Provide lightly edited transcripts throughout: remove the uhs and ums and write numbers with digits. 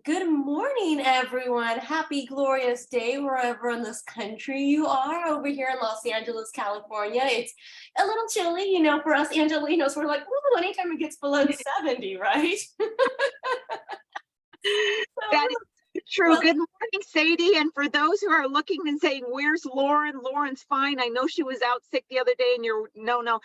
Good morning, everyone. Happy, glorious day wherever in this country you are. Over here in Los Angeles, California, it's a little chilly, for us Angelinos. We're like, ooh, anytime it gets below 70, right? That is true. Well, Good morning, Sadie. And for those who are looking and saying, "Where's Lauren?" Lauren's fine. I know she was out sick the other day, and no.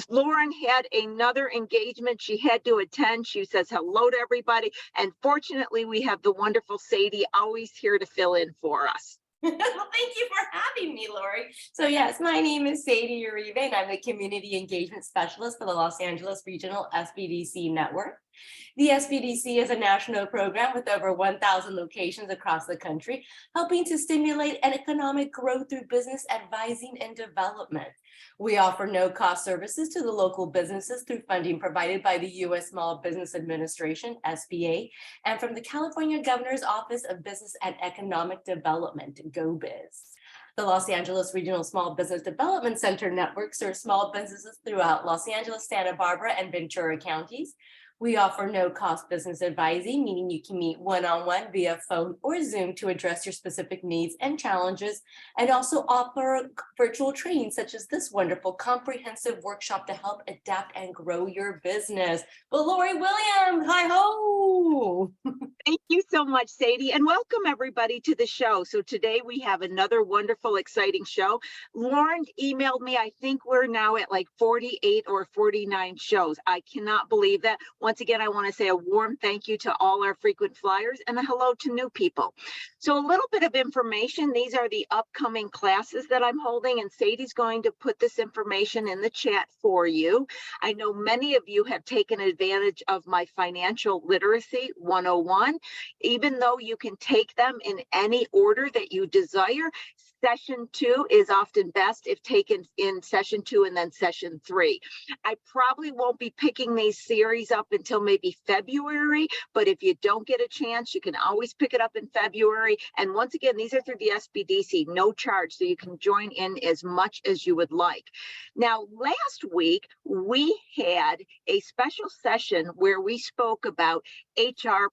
Lauren had another engagement she had to attend. She says hello to everybody, and fortunately, we have the wonderful Sadie always here to fill in for us. well, thank you for having me, Lori. So yes, my name is Sadie Uribe, and I'm the Community Engagement Specialist for the Los Angeles Regional SBDC Network. The SBDC is a national program with over 1,000 locations across the country, helping to stimulate economic growth through business advising and development. We offer no-cost services to the local businesses through funding provided by the U.S. Small Business Administration, SBA, and from the California Governor's Office of Business and Economic Development, GoBiz. The Los Angeles Regional Small Business Development Center Network serves small businesses throughout Los Angeles, Santa Barbara, and Ventura counties. We offer no-cost business advising, meaning you can meet one-on-one via phone or Zoom to address your specific needs and challenges, and also offer virtual training such as this wonderful comprehensive workshop to help adapt and grow your business. But Lori Williams, hi-ho! Thank you so much, Sadie, and welcome everybody to the show. So today we have another wonderful, exciting show. Lauren emailed me. I think we're now at like 48 or 49 shows. I cannot believe that. Once again, I want to say a warm thank you to all our frequent flyers and a hello to new people. So a little bit of information. These are the upcoming classes that I'm holding, and Sadie's going to put this information in the chat for you. I know many of you have taken advantage of my Financial Literacy 101. Even though you can take them in any order that you desire, session 2 is often best if taken in session 2 and then session 3. I probably won't be picking these series up until maybe February, but if you don't get a chance, you can always pick it up in February. And once again, these are through the SBDC, no charge, so you can join in as much as you would like. Now, last week, we had a special session where we spoke about HR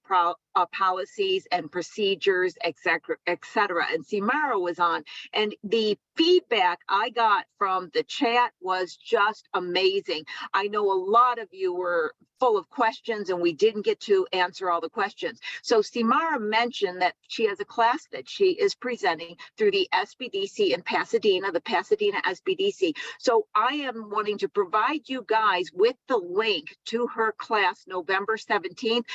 policies and procedures, et cetera. And Simara was on, and the feedback I got from the chat was just amazing. I know a lot of you were full of questions and we didn't get to answer all the questions. So Simara mentioned that she has a class that she is presenting through the SBDC in Pasadena, the Pasadena SBDC. So I am wanting to provide you guys with the link to her class November 17th,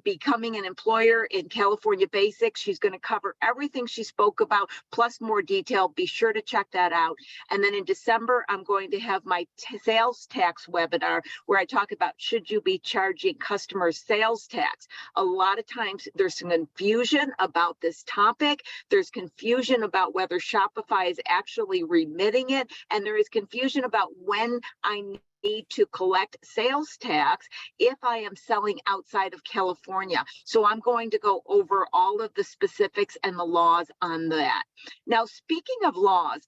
Becoming an Employer in California Basics. She's going to cover everything she spoke about, plus more detail. Be sure to check that out. And then in December, I'm going to have my sales tax webinar where I talk about should you be charging customers sales tax. A lot of times there's some confusion about this topic. There's confusion about whether Shopify is actually remitting it. And there is confusion about when I need to collect sales tax if I am selling outside of California. So I'm going to go over all of the specifics and the laws on that. Now, speaking of laws,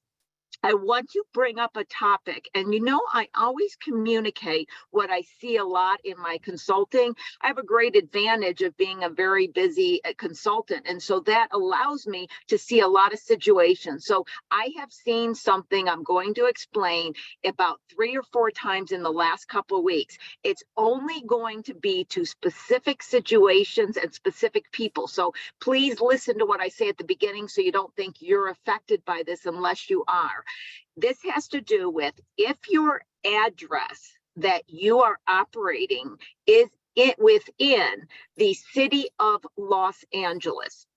I want to bring up a topic, and I always communicate what I see a lot in my consulting. I have a great advantage of being a very busy consultant, and so that allows me to see a lot of situations. So I have seen something I'm going to explain about 3 or 4 times in the last couple of weeks. It's only going to be to specific situations and specific people. So please listen to what I say at the beginning so you don't think you're affected by this unless you are. This has to do with if your address that you are operating is within the city of Los Angeles.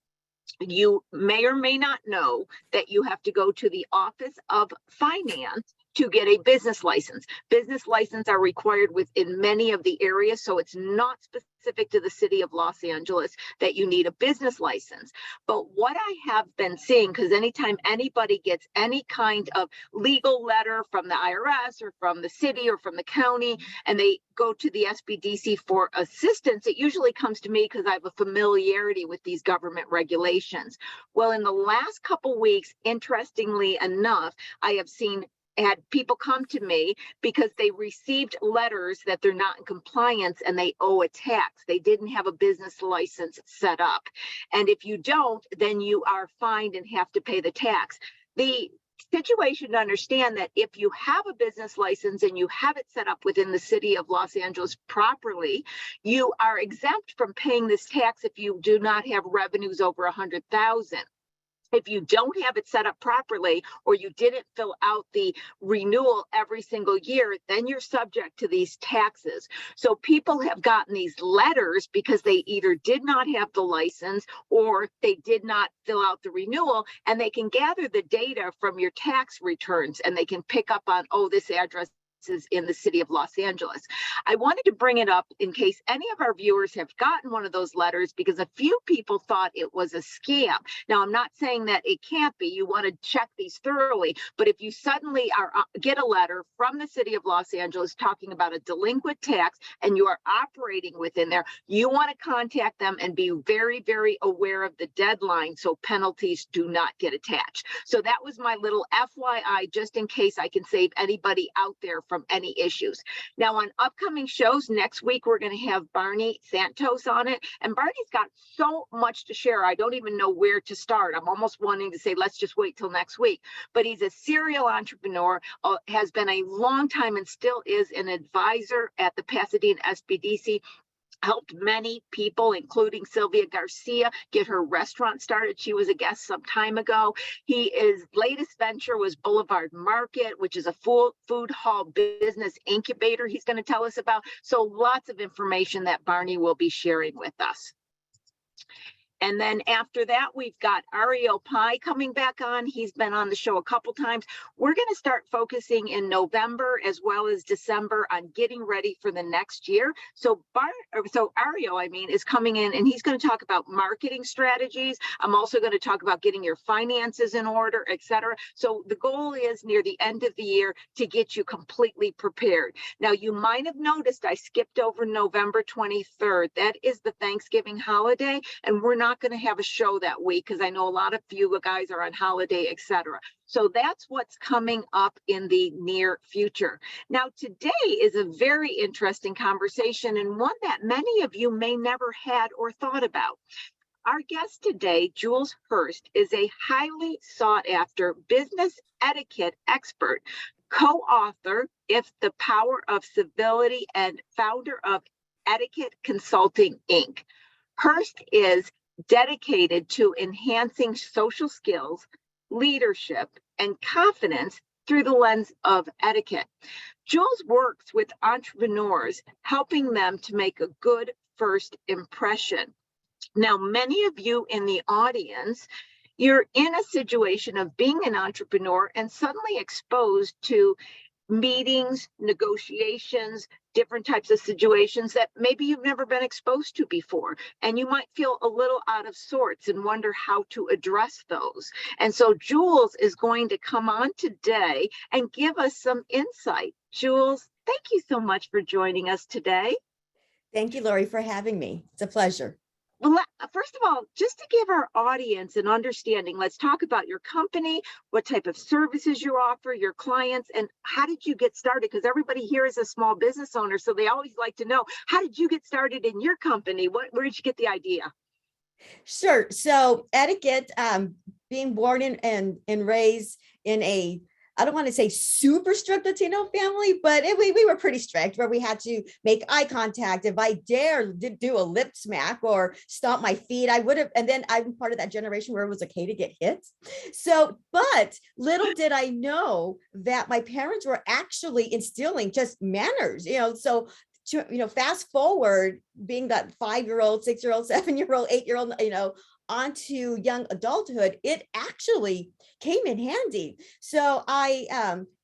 You may or may not know that you have to go to the Office of Finance to get a business license. Business licenses are required within many of the areas, so it's not specific to the city of Los Angeles that you need a business license. But what I have been seeing, because anytime anybody gets any kind of legal letter from the IRS or from the city or from the county, and they go to the SBDC for assistance, it usually comes to me because I have a familiarity with these government regulations. Well, in the last couple weeks, interestingly enough, I have seen had people come to me because they received letters that they're not in compliance and they owe a tax. They didn't have a business license set up. And if you don't, then you are fined and have to pay the tax. The situation to understand that if you have a business license and you have it set up within the city of Los Angeles properly, you are exempt from paying this tax if you do not have revenues over 100,000. If you don't have it set up properly, or you didn't fill out the renewal every single year, then you're subject to these taxes. So people have gotten these letters because they either did not have the license or they did not fill out the renewal, and they can gather the data from your tax returns and they can pick up on, oh, this address is in the city of Los Angeles. I wanted to bring it up in case any of our viewers have gotten one of those letters, because a few people thought it was a scam. Now, I'm not saying that it can't be. You want to check these thoroughly, but if you suddenly get a letter from the city of Los Angeles talking about a delinquent tax and you are operating within there, you want to contact them and be very, very aware of the deadline so penalties do not get attached. So that was my little FYI, just in case I can save anybody out there from any issues. Now, on upcoming shows next week, we're going to have Barney Santos on it, and Barney's got so much to share. I don't even know where to start. I'm almost wanting to say, let's just wait till next week. But he's a serial entrepreneur, has been a long time and still is an advisor at the Pasadena SBDC. Helped many people, including Sylvia Garcia, get her restaurant started. She was a guest some time ago. His latest venture was Boulevard Market, which is a food hall business incubator he's going to tell us about. So lots of information that Barney will be sharing with us. And then after that, we've got Ariel Pai coming back on. He's been on the show a couple times. We're going to start focusing in November as well as December on getting ready for the next year. So Ariel, is coming in and he's going to talk about marketing strategies. I'm also going to talk about getting your finances in order, etc. So the goal is near the end of the year to get you completely prepared. Now, you might have noticed I skipped over November 23rd. That is the Thanksgiving holiday, and we're not going to have a show that week because I know a lot of you guys are on holiday, etc. So that's what's coming up in the near future. Now, today is a very interesting conversation and one that many of you may never had or thought about. Our guest today, Jules Hirst, is a highly sought after business etiquette expert, co-author, If the Power of Civility, and founder of Etiquette Consulting, Inc. Hirst is dedicated to enhancing social skills, leadership, and confidence through the lens of etiquette. Jules works with entrepreneurs, helping them to make a good first impression. Now, many of you in the audience, you're in a situation of being an entrepreneur and suddenly exposed to meetings, negotiations, different types of situations that maybe you've never been exposed to before. And you might feel a little out of sorts and wonder how to address those. And so Jules is going to come on today and give us some insight. Jules, thank you so much for joining us today. Thank you, Lori, for having me. It's a pleasure. Well, first of all, just to give our audience an understanding, let's talk about your company, what type of services you offer, your clients, and how did you get started? Because everybody here is a small business owner, so they always like to know, how did you get started in your company? Where did you get the idea? Sure. So Etiquette, being born and raised in a, I don't want to say super strict Latino family, but we were pretty strict, where we had to make eye contact. If I dare do a lip smack or stomp my feet, I would have. And then I'm part of that generation where it was okay to get hit. So, but little did I know that my parents were actually instilling just manners, so fast forward, being that 5-year-old, 6-year-old, 7-year-old, 8-year-old, onto young adulthood, it actually came in handy. So I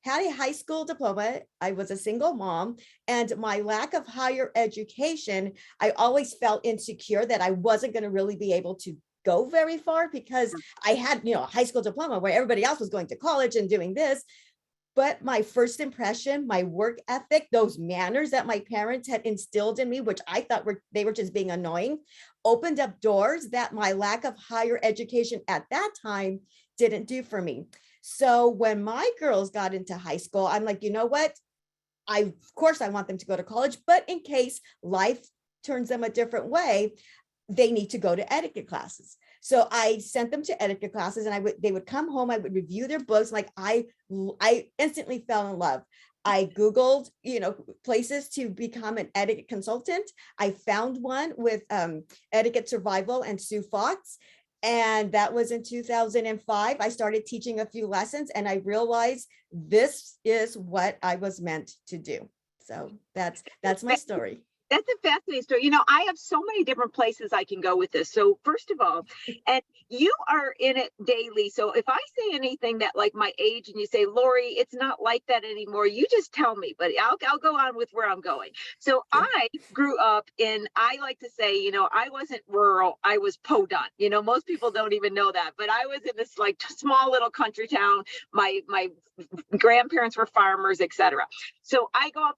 had a high school diploma. I was a single mom, and my lack of higher education, I always felt insecure that I wasn't going to really be able to go very far because I had, a high school diploma where everybody else was going to college and doing this. But my first impression, my work ethic, those manners that my parents had instilled in me, which I thought they were just being annoying, opened up doors that my lack of higher education at that time didn't do for me. So when my girls got into high school, I'm like, you know what? Of course I want them to go to college, but in case life turns them a different way, they need to go to etiquette classes. So I sent them to etiquette classes, and they would come home, I would review their books. Like I instantly fell in love. I Googled, places to become an etiquette consultant. I found one with Etiquette Survival and Sue Fox. And that was in 2005. I started teaching a few lessons, and I realized this is what I was meant to do. So that's my story. That's a fascinating story. I have so many different places I can go with this. So first of all, and you are in it daily. So if I say anything that like my age and you say, Lori, it's not like that anymore, you just tell me, but I'll go on with where I'm going. So I grew up I like to say, I wasn't rural, I was podunk. Most people don't even know that, but I was in this like small little country town. My grandparents were farmers, etc. So I go up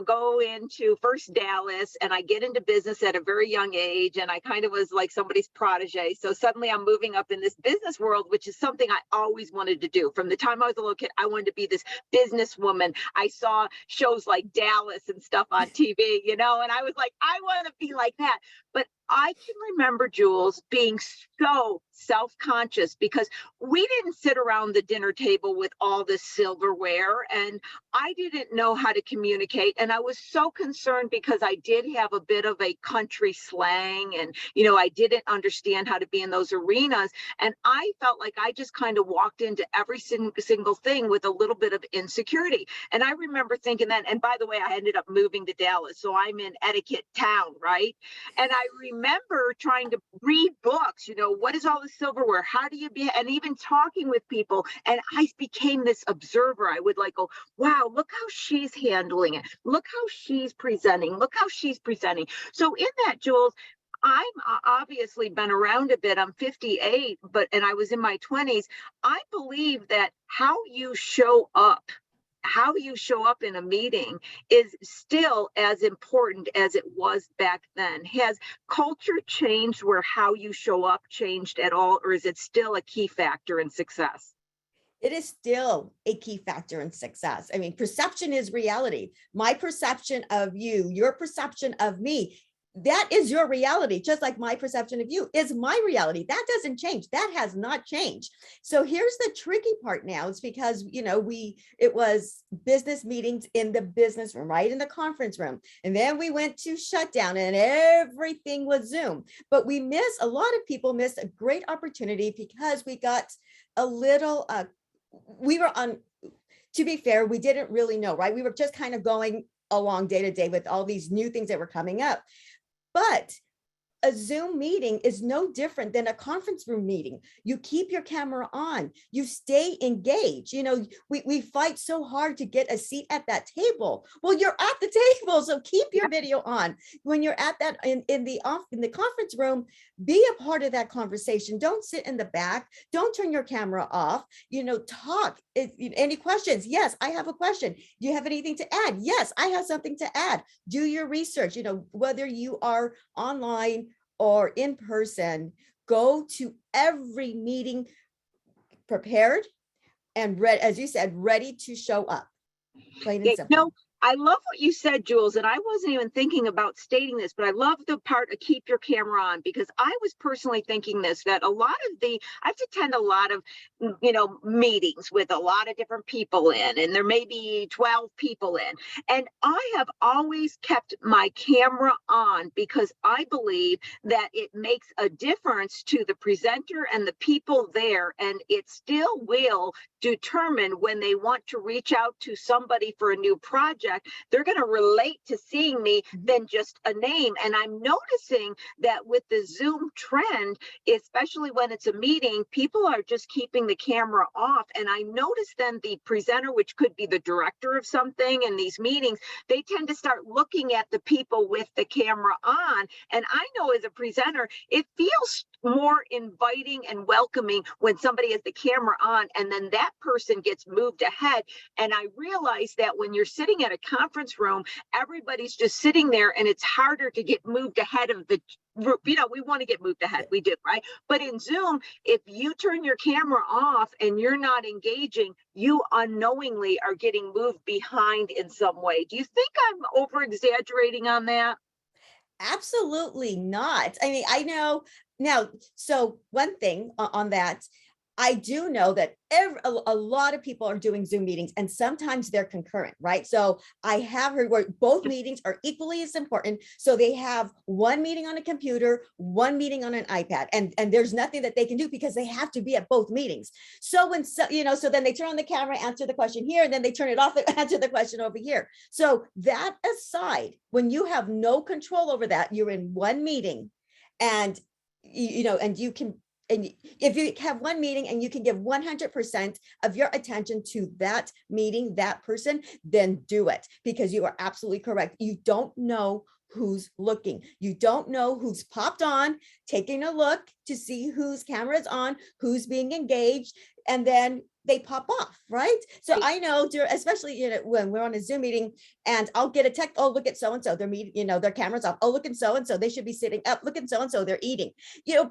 go into first Dallas, and I get into business at a very young age, and I kind of was like somebody's protege. So suddenly I'm moving up in this business world, which is something I always wanted to do. From the time I was a little kid, I wanted to be this businesswoman. I saw shows like Dallas and stuff on TV, and I was like, I want to be like that. But I can remember, Jules, being so self-conscious because we didn't sit around the dinner table with all this silverware, and I didn't know how to communicate. And I was so concerned because I did have a bit of a country slang, and, I didn't understand how to be in those arenas. And I felt like I just kind of walked into every single thing with a little bit of insecurity. And I remember thinking that, and by the way, I ended up moving to Dallas. So I'm in etiquette town, right? And I remember trying to read books, what is all the silverware? How do you be? And even talking with people. And I became this observer. I would go, wow, look how she's handling it. Look how she's presenting. Look how she's presenting. So in that, Jules, I'm obviously been around a bit. I'm 58, and I was in my 20s. I believe that how you show up in a meeting is still as important as it was back then. Has culture changed where how you show up changed at all, or is it still a key factor in success? It is still a key factor in success. I mean, perception is reality. My perception of you, your perception of me, that is your reality, just like my perception of you is my reality. That doesn't change. That has not changed. So here's the tricky part now. It's because, it was business meetings in the business room, right? In the conference room. And then we went to shutdown and everything was Zoom. But a lot of people missed a great opportunity because we got a little, to be fair, we didn't really know, right? We were just kind of going along day to day with all these new things that were coming up. But a Zoom meeting is no different than a conference room meeting. You keep your camera on, you stay engaged. We fight so hard to get a seat at that table. Well, you're at the table, so keep your video on. When you're at that in the conference room, be a part of that conversation. Don't sit in the back. Don't turn your camera off. Talk. Any questions? Yes, I have a question. Do you have anything to add? Yes, I have something to add. Do your research. Whether you are online or in person, go to every meeting prepared and ready, as you said, ready to show up. Plain and simple. I love what you said, Jules, and I wasn't even thinking about stating this, but I love the part of keep your camera on, because I was personally thinking this, that I've attended a lot of, meetings with a lot of different people in, and there may be 12 people in. And I have always kept my camera on because I believe that it makes a difference to the presenter and the people there, and it still will determine when they want to reach out to somebody for a new project, they're going to relate to seeing me than just a name. And I'm noticing that with the Zoom trend, especially when it's a meeting, people are just keeping the camera off. And I notice then the presenter, which could be the director of something in these meetings, they tend to start looking at the people with the camera on. And I know as a presenter, it feels more inviting and welcoming when somebody has the camera on and then that person gets moved ahead. And I realize that when you're sitting at a a conference room, everybody's just sitting there and it's harder to get moved ahead of the group. We want to get moved ahead. We do, right? But in Zoom, if you turn your camera off and you're not engaging, you unknowingly are getting moved behind in some way. Do you think I'm over exaggerating on that? Absolutely not. I mean, I know now, so one thing on that, I do know that a lot of people are doing Zoom meetings and sometimes they're concurrent, right? So I have heard where both meetings are equally as important. So they have one meeting on a computer, one meeting on an iPad, and there's nothing that they can do because they have to be at both meetings. So so then they turn on the camera, answer the question here, and then they turn it off and answer the question over here. So that aside, when you have no control over that, you're in one meeting and and you can. And if you have one meeting and you can give 100% of your attention to that meeting, that person, then do it, because you are absolutely correct. You don't know who's looking. You don't know who's popped on, taking a look to see whose camera is on, who's being engaged, and then they pop off, right? So I know, especially when we're on a Zoom meeting and I'll get a text, oh, look at so-and-so, their meeting, their camera's off. Oh, look at so-and-so, they should be sitting up. Look at so-and-so, they're eating.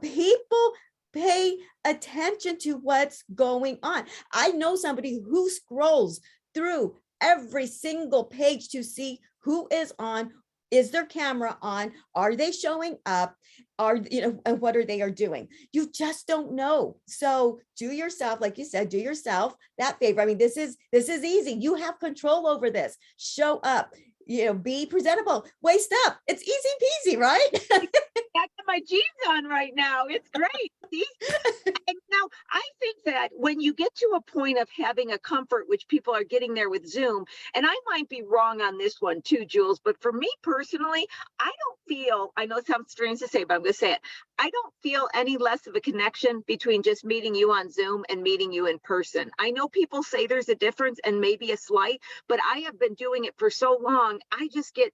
People pay attention to what's going on. I know somebody who scrolls through every single page to see who is on, is their camera on, are they showing up, and what are they doing. You just don't know. So do yourself, like you said, do yourself that favor. I mean, this is easy. You have control over this. Show up, be presentable, waist up. It's easy peasy, right? I got my jeans on right now. It's great. See? And now I think that when you get to a point of having a comfort, which people are getting there with Zoom, and I might be wrong on this one too, Jules, but for me personally, I know it sounds strange to say, but I'm going to say it. I don't feel any less of a connection between just meeting you on Zoom and meeting you in person. I know people say there's a difference and maybe a slight, but I have been doing it for so long, I just get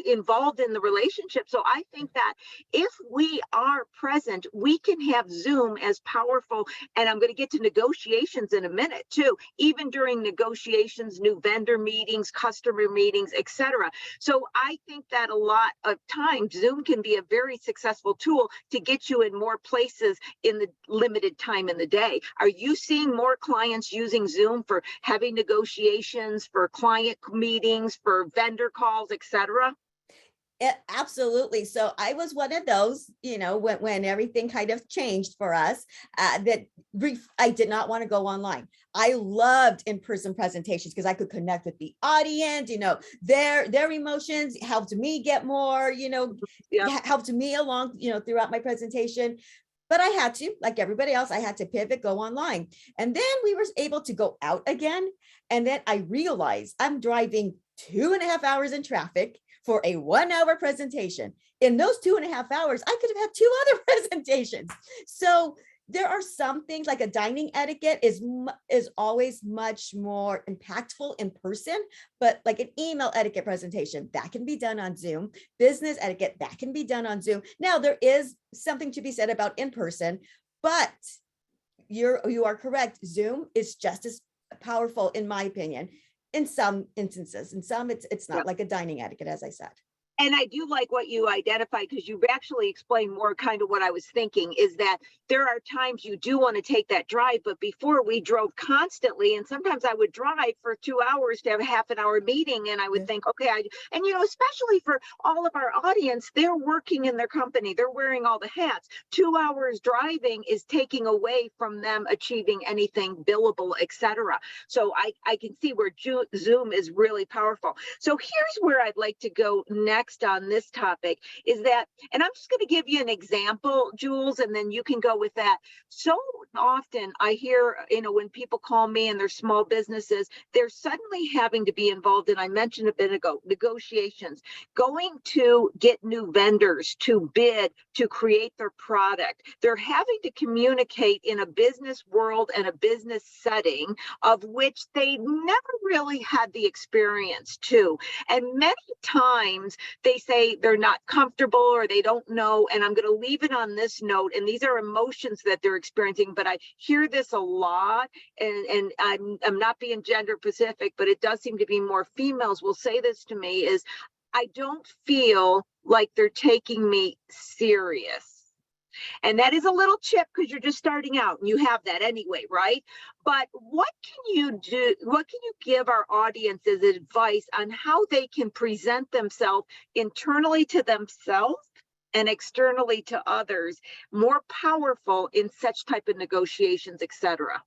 involved in the relationship. So I think that if we are present, we can have Zoom as powerful. And I'm going to get to negotiations in a minute too, even during negotiations, new vendor meetings, customer meetings, etc. So I think that a lot of times Zoom can be a very successful tool to get you in more places in the limited time in the day. Are you seeing more clients using Zoom for heavy negotiations, for client meetings, for vendor calls, etc.? Absolutely. So I was one of those, when everything kind of changed for us, I did not want to go online. I loved in-person presentations because I could connect with the audience, their emotions helped me get more, helped me along, throughout my presentation. But I had to, like everybody else, I had to pivot, go online. And then we were able to go out again. And then I realized I'm driving 2.5 hours in traffic for a 1-hour presentation. In those 2.5 hours, I could have had 2 other presentations. So there are some things like a dining etiquette is always much more impactful in person, but like an email etiquette presentation, that can be done on Zoom. Business etiquette, that can be done on Zoom. Now, there is something to be said about in person, but you are correct. Zoom is just as powerful, in my opinion, in some instances. In some, it's not like a dining etiquette, as I said. And I do like what you identified, because you've actually explained more kind of what I was thinking, is that there are times you do want to take that drive, but before we drove constantly, and sometimes I would drive for 2 hours to have a half an hour meeting, and I would think, okay, especially for all of our audience, they're working in their company, they're wearing all the hats. 2 hours driving is taking away from them achieving anything billable, etc. So I can see where Zoom is really powerful. So here's where I'd like to go next on this topic, is that, and I'm just going to give you an example, Jules, and then you can go with that. So often I hear, when people call me and they're small businesses, they're suddenly having to be involved, and I mentioned a bit ago, negotiations, going to get new vendors to bid, to create their product. They're having to communicate in a business world and a business setting of which they never really had the experience to. And many times they say they're not comfortable or they don't know. And I'm going to leave it on this note. And these are emotions that they're experiencing, but I hear this a lot, and I'm not being gender specific, but it does seem to be more females will say this to me is, I don't feel like they're taking me serious. And that is a little chip because you're just starting out and you have that anyway, right? But what can you do? What can you give our audiences advice on how they can present themselves internally to themselves and externally to others more powerful in such type of negotiations, et cetera?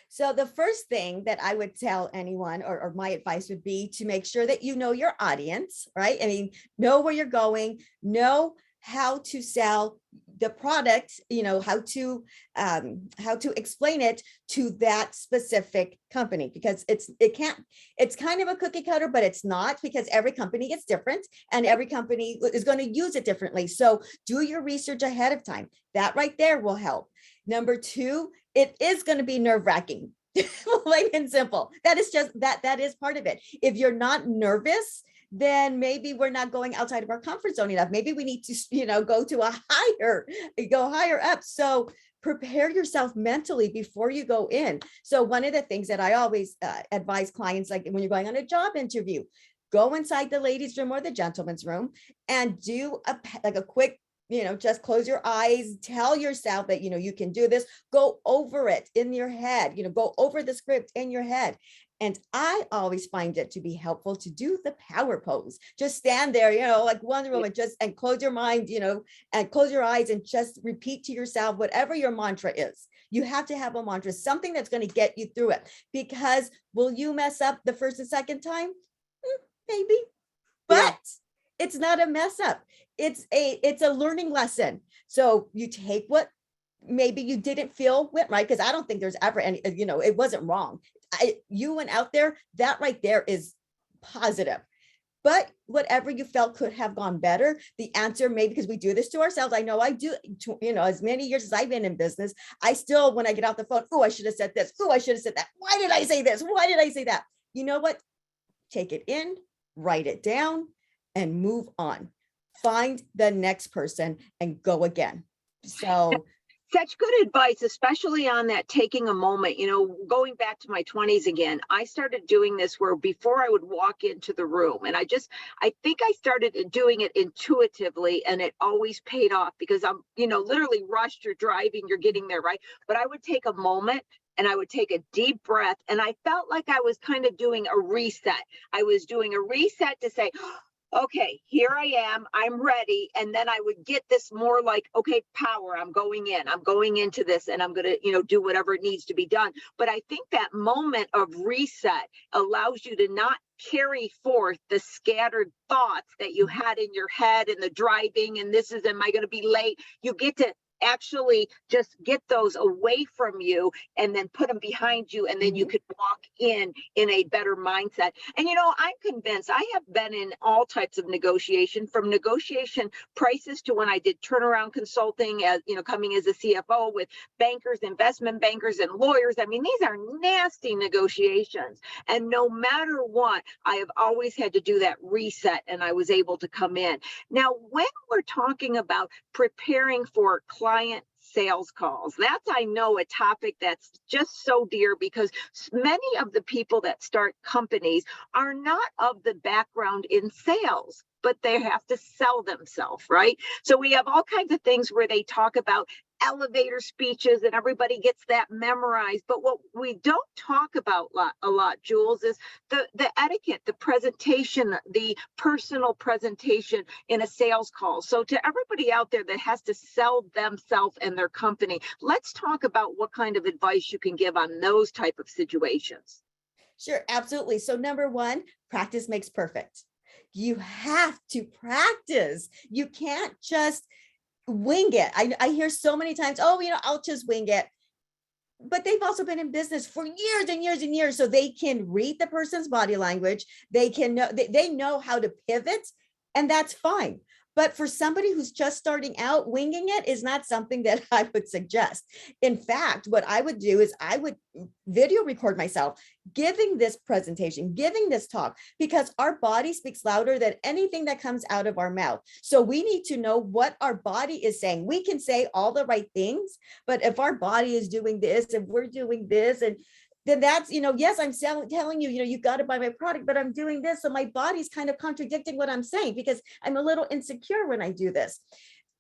So the first thing that I would tell anyone, or my advice would be to make sure that you know your audience, right? I mean, know where you're going, know how to sell the product, how to explain it to that specific company, because it's kind of a cookie cutter, but it's not, because every company is different and every company is going to use it differently. So do your research ahead of time. That right there will help. Number two, it is going to be nerve-wracking. Plain and simple. That is just that is part of it. If you're not nervous, then maybe we're not going outside of our comfort zone enough. Maybe we need to, go higher up. So prepare yourself mentally before you go in. So one of the things that I always advise clients, like when you're going on a job interview, go inside the ladies' room or the gentleman's room and do a quick, just close your eyes, tell yourself that, you can do this, go over it in your head, go over the script in your head. And I always find it to be helpful to do the power pose. Just stand there, like Wonder Woman, and close your mind, and close your eyes and just repeat to yourself whatever your mantra is. You have to have a mantra, something that's going to get you through it, because will you mess up the first and second time? Maybe, but it's not a mess up. It's a learning lesson. So you take what maybe you didn't feel went right, because I don't think there's ever any, it wasn't wrong. You went out there, that right there is positive. But whatever you felt could have gone better, the answer, maybe because we do this to ourselves. I know I do, as many years as I've been in business, I still, when I get off the phone, oh, I should have said this. Oh, I should have said that. Why did I say this? Why did I say that? You know what? Take it in, write it down, and move on. Find the next person and go again. So such good advice, especially on that taking a moment. Going back to my 20s again, I started doing this where before I would walk into the room, and I think I started doing it intuitively, and it always paid off, because I'm, literally rushed, you're driving, you're getting there, right? But I would take a moment and I would take a deep breath, and I felt like I was kind of doing a reset. I was doing a reset to say, okay, here I am, I'm ready. And then I would get this more like, okay, power, I'm going into this, and I'm going to, do whatever needs to be done. But I think that moment of reset allows you to not carry forth the scattered thoughts that you had in your head, and the driving, and am I going to be late? You get to actually just get those away from you and then put them behind you, and then you could walk in a better mindset. And I'm convinced, I have been in all types of negotiation, from negotiation prices to when I did turnaround consulting, as coming as a CFO with bankers, investment bankers, and lawyers. I mean, these are nasty negotiations, and no matter what, I have always had to do that reset, and I was able to come in. Now, when we're talking about preparing for client sales calls, that's, I know, a topic that's just so dear, because many of the people that start companies are not of the background in sales, but they have to sell themselves, right? So we have all kinds of things where they talk about elevator speeches and everybody gets that memorized. But what we don't talk about a lot, Jules, is the etiquette, the presentation, the personal presentation in a sales call. So to everybody out there that has to sell themselves and their company, let's talk about what kind of advice you can give on those type of situations. Sure, absolutely. So number one, practice makes perfect. You have to practice. You can't just wing it. I hear so many times, oh, I'll just wing it. But they've also been in business for years and years and years. So they can read the person's body language. They can know, they know how to pivot, and that's fine. But for somebody who's just starting out, winging it is not something that I would suggest. In fact, what I would do is I would video record myself giving this presentation, giving this talk, because our body speaks louder than anything that comes out of our mouth. So we need to know what our body is saying. We can say all the right things, but if our body is doing this, if we're doing this, and then that's, yes, I'm telling you, you got to buy my product, but I'm doing this. So my body's kind of contradicting what I'm saying because I'm a little insecure when I do this.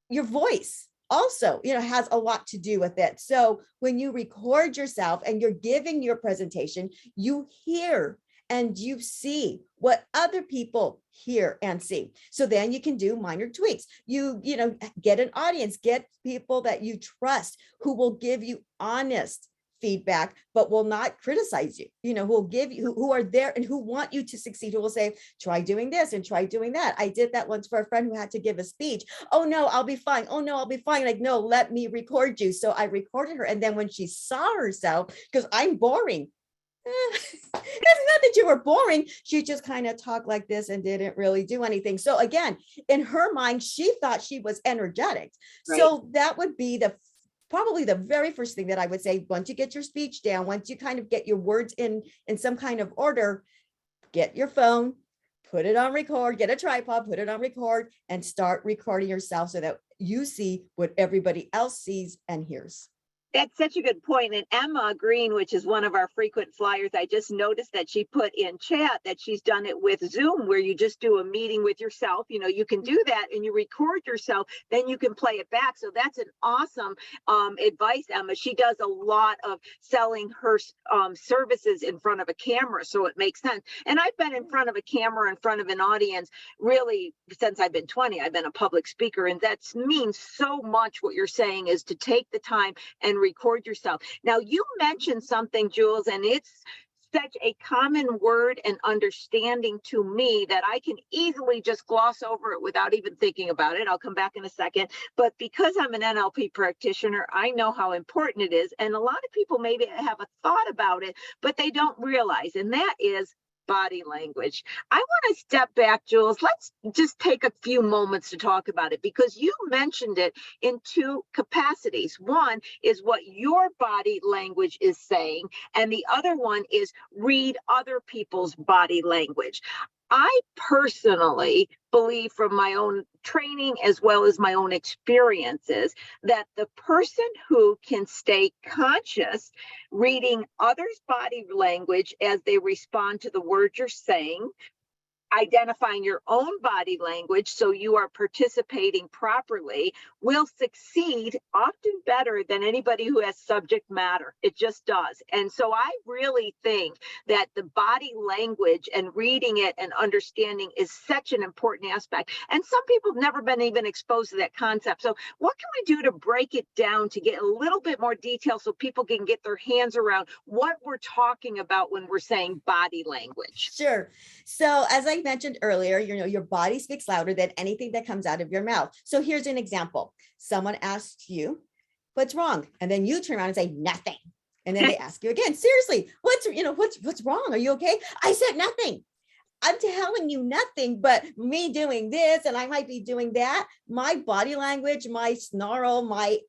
Your voice also, has a lot to do with it. So when you record yourself and you're giving your presentation, you hear and you see what other people hear and see. So then you can do minor tweaks. You get an audience, get people that you trust who will give you honest feedback, but will not criticize you, who will give you, who are there and who want you to succeed, who will say, try doing this and try doing that. I did that once for a friend who had to give a speech. Oh no, I'll be fine. Oh no, I'll be fine. Like, no, let me record you. So I recorded her. And then when she saw herself, because I'm boring, it's not that you were boring. She just kind of talked like this and didn't really do anything. So again, in her mind, she thought she was energetic. Right. So that would be probably the very first thing that I would say. Once you get your speech down, once you kind of get your words in some kind of order, get your phone, put it on record, get a tripod, put it on record, and start recording yourself so that you see what everybody else sees and hears. That's such a good point. And Emma Green, which is one of our frequent flyers, I just noticed that she put in chat that she's done it with Zoom, where you just do a meeting with yourself. You can do that and you record yourself, then you can play it back. So that's an awesome advice, Emma. She does a lot of selling her services in front of a camera, so it makes sense. And I've been in front of a camera, in front of an audience, really since I've been 20. I've been a public speaker, and that means so much. What you're saying is to take the time and record yourself. Now, you mentioned something, Jules, and it's such a common word and understanding to me that I can easily just gloss over it without even thinking about it. I'll come back in a second. But because I'm an NLP practitioner, I know how important it is. And a lot of people maybe have a thought about it, but they don't realize, and that is body language. I want to step back, Jules. Let's just take a few moments to talk about it, because you mentioned it in two capacities. One is what your body language is saying, and the other one is read other people's body language. I personally believe, from my own training as well as my own experiences, that the person who can stay conscious reading others' body language as they respond to the words you're saying, identifying your own body language so you are participating properly, will succeed often better than anybody who has subject matter. It just does. And so I really think that the body language and reading it and understanding is such an important aspect. And some people have never been even exposed to that concept. So what can we do to break it down, to get a little bit more detail so people can get their hands around what we're talking about when we're saying body language? Sure. So as I mentioned earlier, your body speaks louder than anything that comes out of your mouth. So here's an example. Someone asks you, what's wrong? And then you turn around and say, nothing. And then they ask you again, seriously, what's wrong? Are you okay? I said nothing. I'm telling you nothing, but me doing this, and I might be doing that. My body language, my snarl, my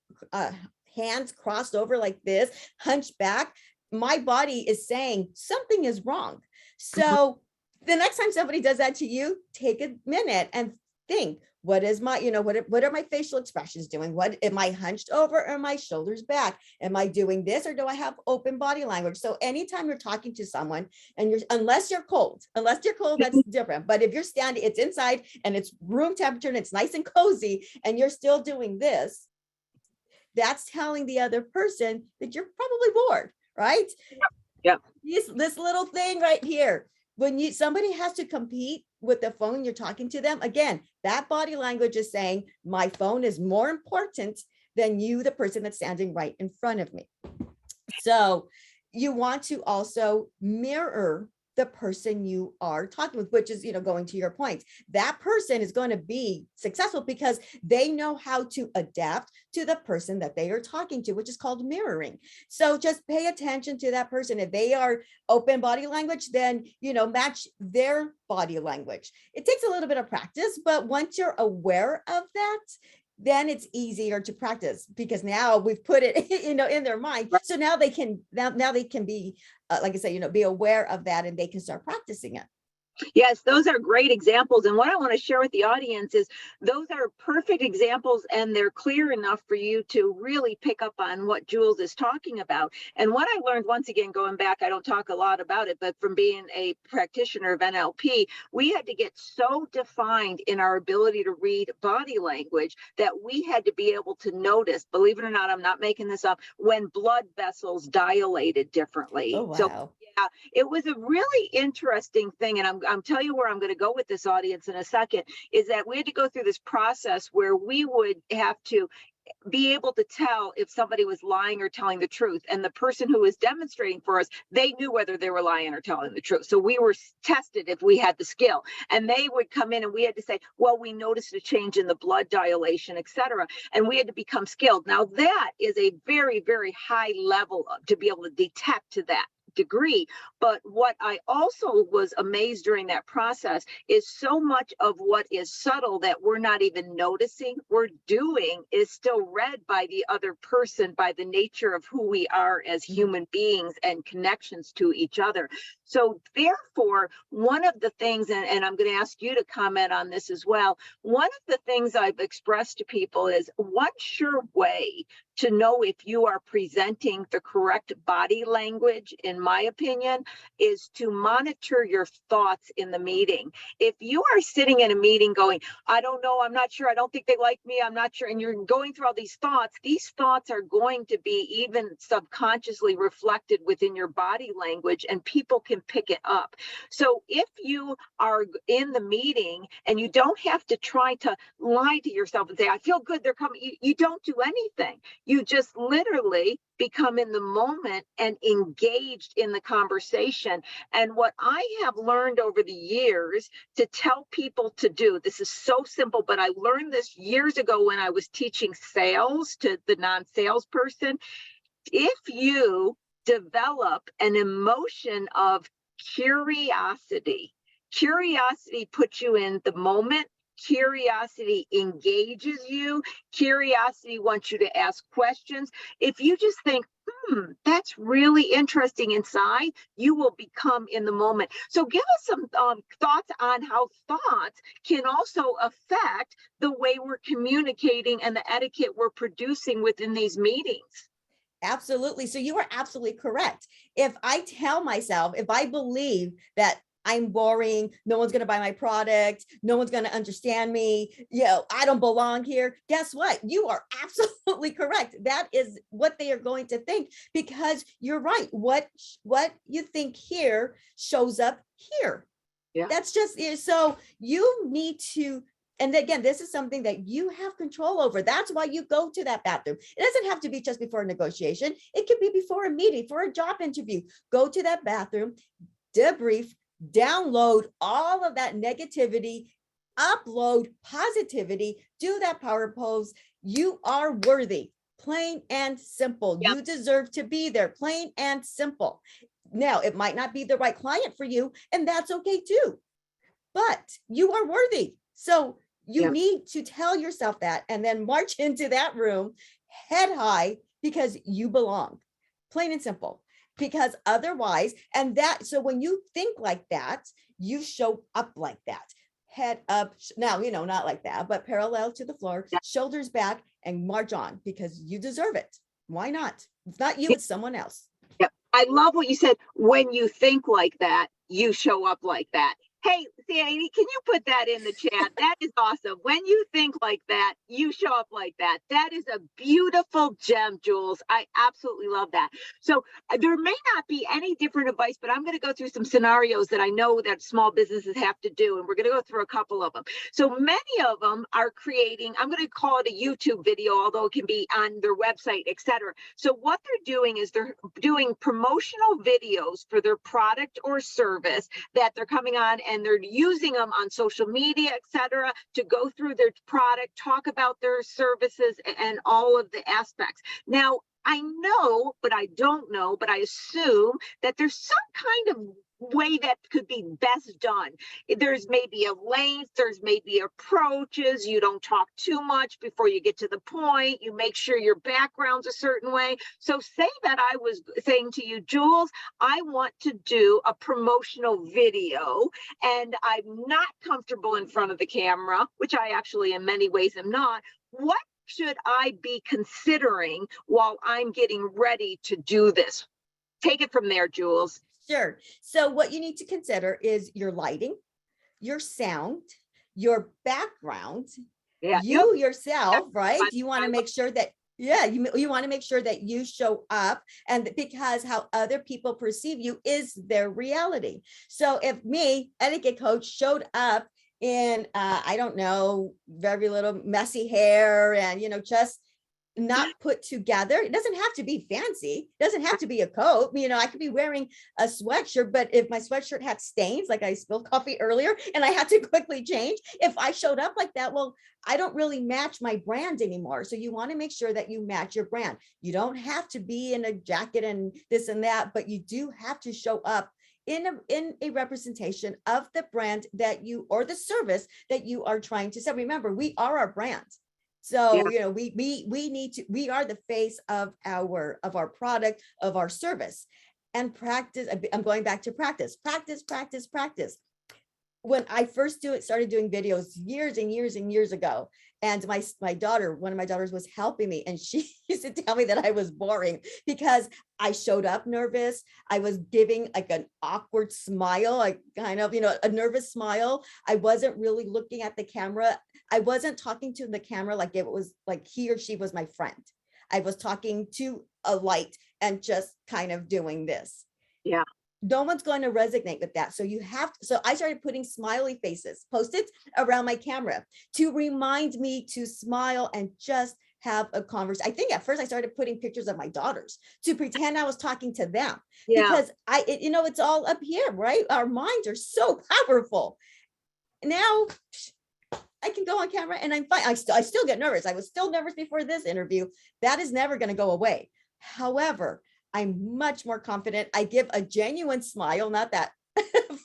hands crossed over like this, hunched back, my body is saying something is wrong. So the next time somebody does that to you, take a minute and think, what is my, what are my facial expressions doing? What am I hunched over, or am I shoulders back? Am I doing this, or do I have open body language? So anytime you're talking to someone and unless you're cold, that's different. But if you're standing, it's inside and it's room temperature and it's nice and cozy, and you're still doing this, that's telling the other person that you're probably bored, right? Yeah. This little thing right here. When somebody has to compete with the phone, you're talking to them, again, that body language is saying, my phone is more important than you, the person that's standing right in front of me. So you want to also mirror the person you are talking with, which is, going to your point, that person is going to be successful because they know how to adapt to the person that they are talking to, which is called mirroring. So just pay attention to that person. If they are open body language, then, match their body language. It takes a little bit of practice, but once you're aware of that, then it's easier to practice because now we've put it, in their mind. So now they can, now they can be, like I said, be aware of that and they can start practicing it. Yes, those are great examples. And what I want to share with the audience is those are perfect examples, and they're clear enough for you to really pick up on what Jules is talking about. And what I learned, once again, going back, I don't talk a lot about it, but from being a practitioner of NLP, we had to get so defined in our ability to read body language that we had to be able to notice, believe it or not, I'm not making this up, when blood vessels dilated differently. Oh, wow. So yeah, it was a really interesting thing. And I'm telling you where I'm going to go with this audience in a second, is that we had to go through this process where we would have to be able to tell if somebody was lying or telling the truth. And the person who was demonstrating for us, they knew whether they were lying or telling the truth. So we were tested if we had the skill. And they would come in and we had to say, well, we noticed a change in the blood dilation, et cetera. And we had to become skilled. Now that is a very, very high level to be able to detect to that degree. But what I also was amazed during that process is so much of what is subtle that we're not even noticing we're doing is still read by the other person by the nature of who we are as human beings and connections to each other. So therefore, one of the things, and I'm going to ask you to comment on this as well, one of the things I've expressed to people is one sure way to know if you are presenting the correct body language, in my opinion, is to monitor your thoughts in the meeting. If you are sitting in a meeting going, I don't know, I'm not sure, I don't think they like me, I'm not sure, and you're going through all these thoughts are going to be even subconsciously reflected within your body language, and people can pick it up. So if you are in the meeting and you don't have to try to lie to yourself and say, I feel good, they're coming, you don't do anything. You just literally become in the moment and engaged in the conversation. And what I have learned over the years to tell people to do, this is so simple, but I learned this years ago when I was teaching sales to the non-sales person. If you develop an emotion of curiosity puts you in the moment. Curiosity engages you. Curiosity wants you to ask questions. If you just think, that's really interesting inside, you will become in the moment. So give us some thoughts on how thoughts can also affect the way we're communicating and the etiquette we're producing within these meetings. Absolutely. So you are absolutely correct. If I tell myself, if I believe that I'm boring, no one's going to buy my product, no one's going to understand me, I don't belong here, guess what? You are absolutely correct. That is what they are going to think, because you're right. What you think here shows up here. Yeah. That's just it. So you need to, and again, this is something that you have control over. That's why you go to that bathroom. It doesn't have to be just before a negotiation. It could be before a meeting, for a job interview. Go to that bathroom, debrief, download all of that negativity, upload positivity, do that power pose. You are worthy, plain and simple. Yep. You deserve to be there, plain and simple. Now, it might not be the right client for you, and that's okay too, but you are worthy. So you need to tell yourself that, and then march into that room head high, because you belong, plain and simple. Because otherwise, so when you think like that, you show up like that, head up. Now, not like that, but parallel to the floor, shoulders back, and march on, because you deserve it. Why not? It's not you, it's someone else. Yeah. I love what you said. When you think like that, you show up like that. Hey, Sandy, can you put that in the chat? That is awesome. When you think like that, you show up like that. That is a beautiful gem, Jules. I absolutely love that. So there may not be any different advice, but I'm going to go through some scenarios that I know that small businesses have to do, and we're going to go through a couple of them. So many of them are creating, I'm going to call it a YouTube video, although it can be on their website, etc. So what they're doing is they're doing promotional videos for their product or service that they're coming on, and they're using them on social media, etc., to go through their product, talk about their services and all of the aspects. Now, I know, but I don't know, but I assume that there's some kind of way that could be best done. There's maybe a length, there's maybe approaches, you don't talk too much before you get to the point, you make sure your background's a certain way. So say that I was saying to you, Jules, I want to do a promotional video and I'm not comfortable in front of the camera, which I actually in many ways am not. What should I be considering while I'm getting ready to do this? Take it from there, Jules. Sure. So what you need to consider is your lighting, your sound, your background, you yourself, right? You want to make sure that, you want to make sure that you show up, and because how other people perceive you is their reality. So if me, etiquette coach, showed up in, I don't know, very little messy hair and, just not put together. It doesn't have to be fancy. It doesn't have to be a coat. I could be wearing a sweatshirt, but if my sweatshirt had stains, like I spilled coffee earlier and I had to quickly change, if I showed up like that, well, I don't really match my brand anymore. So you want to make sure that you match your brand. You don't have to be in a jacket and this and that, but you do have to show up in a representation of the brand that you, or the service that you are trying to sell. Remember, we are our brand. So, we are the face of our product, of our service. And practice, I'm going back to practice. When I first started doing videos years and years and years ago, and my daughter, one of my daughters was helping me, and she used to tell me that I was boring because I showed up nervous. I was giving like an awkward smile, like kind of, a nervous smile. I wasn't really looking at the camera. I wasn't talking to the camera like it was like he or she was my friend. I was talking to a light and just kind of doing this. Yeah. No one's going to resonate with that. So so I started putting smiley faces, Post-its around my camera to remind me to smile and just have a conversation. I think at first I started putting pictures of my daughters to pretend I was talking to them, because it's all up here, right? Our minds are so powerful. Now I can go on camera and I'm fine. I still get nervous. I was still nervous before this interview. That is never going to go away. However, I'm much more confident. I give a genuine smile, not that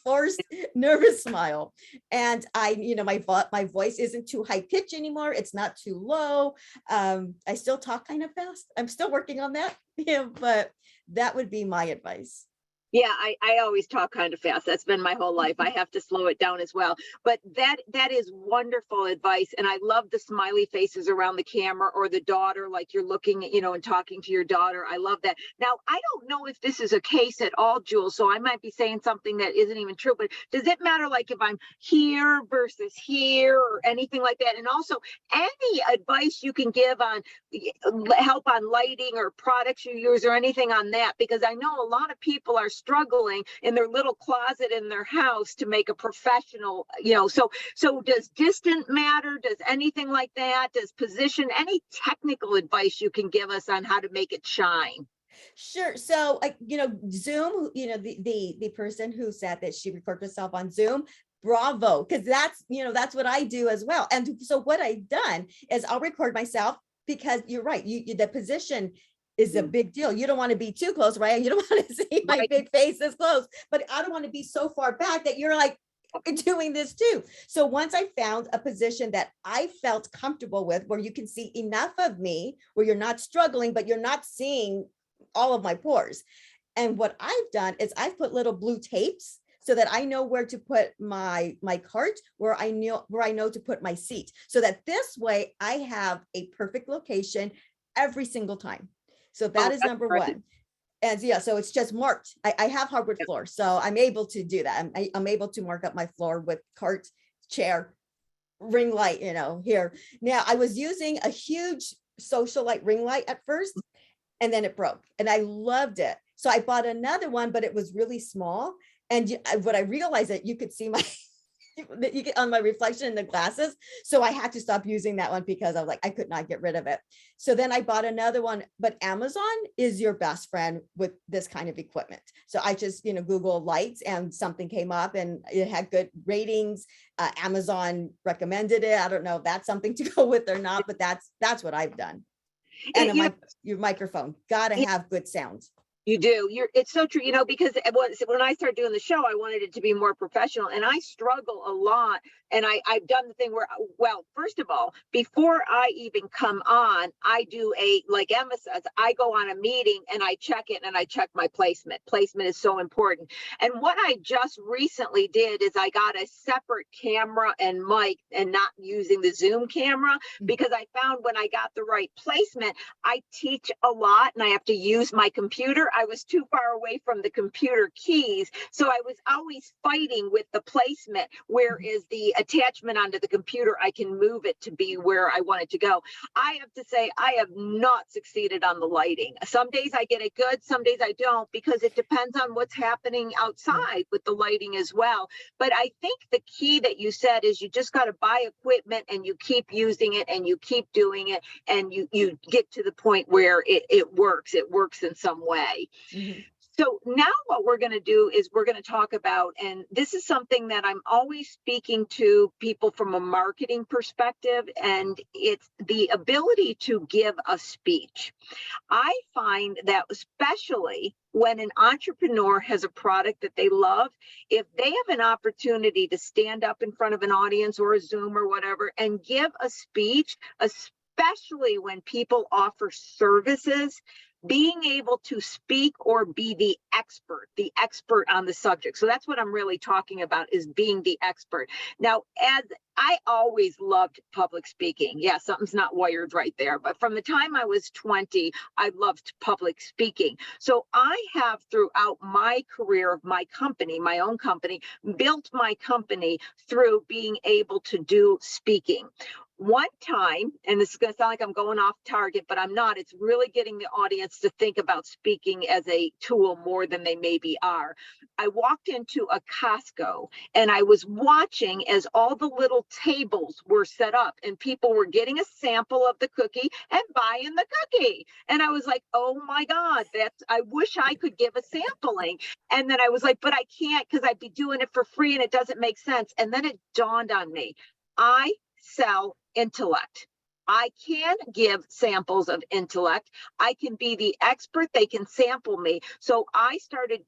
forced nervous smile. And my voice isn't too high pitch anymore. It's not too low. I still talk kind of fast. I'm still working on that. But that would be my advice. Yeah, I always talk kind of fast. That's been my whole life. I have to slow it down as well. But that is wonderful advice. And I love the smiley faces around the camera, or the daughter, like you're looking at, and talking to your daughter. I love that. Now, I don't know if this is a case at all, Jules, so I might be saying something that isn't even true, but does it matter like if I'm here versus here or anything like that? And also any advice you can give on help on lighting or products you use or anything on that, because I know a lot of people are struggling in their little closet in their house to make a professional, so does distance matter? Does anything like that? Does position, any technical advice you can give us on how to make it shine? Sure. So, Zoom, the person who said that she recorded herself on Zoom, bravo, because that's what I do as well. And so what I've done is I'll record myself, because you're right. The position is a big deal. You don't want to be too close, right? You don't want to see my big face this close, but I don't want to be so far back that you're like doing this too. So once I found a position that I felt comfortable with, where you can see enough of me, where you're not struggling, but you're not seeing all of my pores. And what I've done is I've put little blue tapes so that I know where to put my cart, where I know to put my seat, so that this way I have a perfect location every single time. So that is number one. And yeah, so it's just marked. I have hardwood floor, so I'm able to do that. I'm able to mark up my floor with cart, chair, ring light, here. Now I was using a huge social light ring light at first, and then it broke and I loved it. So I bought another one, but it was really small. And what I realized that you could see that you get on my reflection in the glasses. So I had to stop using that one because I was like, I could not get rid of it. So then I bought another one, but Amazon is your best friend with this kind of equipment. So I just, Google lights and something came up and it had good ratings. Amazon recommended it. I don't know if that's something to go with or not, but that's what I've done. And your microphone, gotta have good sound. You do. It's so true, because when I started doing the show, I wanted it to be more professional, and I struggle a lot. And I've done the thing where, well, first of all, before I even come on, I do like Emma says, I go on a meeting and I check it and I check my placement. Placement is so important. And what I just recently did is I got a separate camera and mic and not using the Zoom camera, because I found when I got the right placement, I teach a lot and I have to use my computer. I was too far away from the computer keys. So I was always fighting with the placement. Where is the attachment onto the computer? I can move it to be where I want it to go. I have to say, I have not succeeded on the lighting. Some days I get it good, some days I don't, because it depends on what's happening outside with the lighting as well. But I think the key that you said is you just got to buy equipment and you keep using it and you keep doing it, and you get to the point where it works. It works in some way. Mm-hmm. So now what we're going to do is we're going to talk about, and this is something that I'm always speaking to people from a marketing perspective, and it's the ability to give a speech. I find that especially when an entrepreneur has a product that they love, if they have an opportunity to stand up in front of an audience or a Zoom or whatever and give a speech, especially when people offer services, being able to speak or be the expert on the subject. So that's what I'm really talking about, is being the expert. Now, as I always loved public speaking. Yeah, something's not wired right there. But from the time I was 20, I loved public speaking. So I have, throughout my career of my company, my own company, built my company through being able to do speaking. One time, and this is going to sound like I'm going off target, but I'm not. It's really getting the audience to think about speaking as a tool more than they maybe are. I walked into a Costco and I was watching as all the little tables were set up and people were getting a sample of the cookie and buying the cookie. And I was like, oh my God, I wish I could give a sampling. And then I was like, but I can't, because I'd be doing it for free and it doesn't make sense. And then it dawned on me, I sell intellect. I can give samples of intellect. I can be the expert. They can sample me. So I started